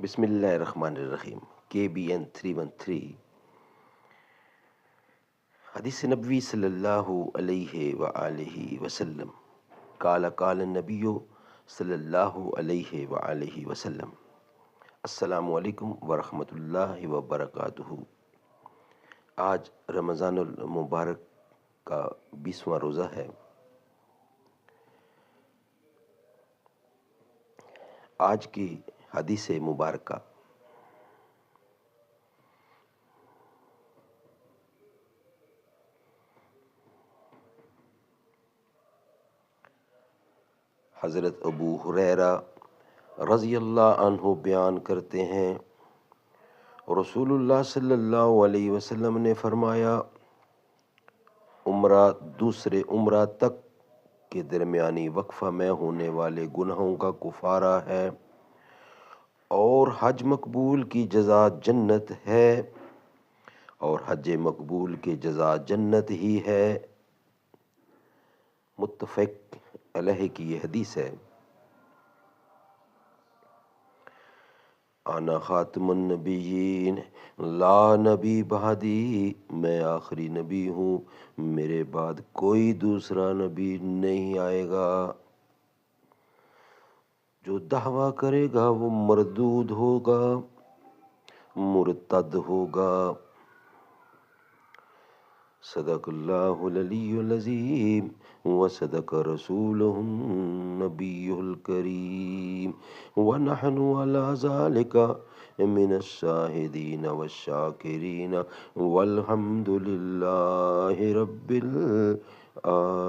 بسم اللہ الرحمن الرحیم۔ KBN 313 حدیث نبوی صلی اللہ علیہ وآلہ وسلم۔ قال قال النبی صلی اللہ علیہ وآلہ وسلم۔ السلام علیکم ورحمۃ اللہ وبرکاتہ۔ آج رمضان المبارک کا 20واں روزہ ہے۔ آج کی حدیث مبارکہ حضرت ابو ہریرہ رضی اللہ عنہ بیان کرتے ہیں، رسول اللہ صلی اللہ علیہ وسلم نے فرمایا، عمرہ دوسرے عمرہ تک کے درمیانی وقفہ میں ہونے والے گناہوں کا کفارہ ہے، اور حج مقبول کی جزا جنت ہے، اور حج مقبول کی جزا جنت ہی ہے۔ متفق علیہ کی یہ حدیث ہے۔ انا خاتم النبیین لا نبی بعدی، میں آخری نبی ہوں، میرے بعد کوئی دوسرا نبی نہیں آئے گا۔ جو دعویٰ کرے گا وہ مردود ہوگا، مرتد ہوگا۔ صدق اللہ العلی العظیم وصدق رسولہ النبی الکریم، ونحن علی ذلک من الشاہدین والشاکرین، والحمد للہ رب العالمین۔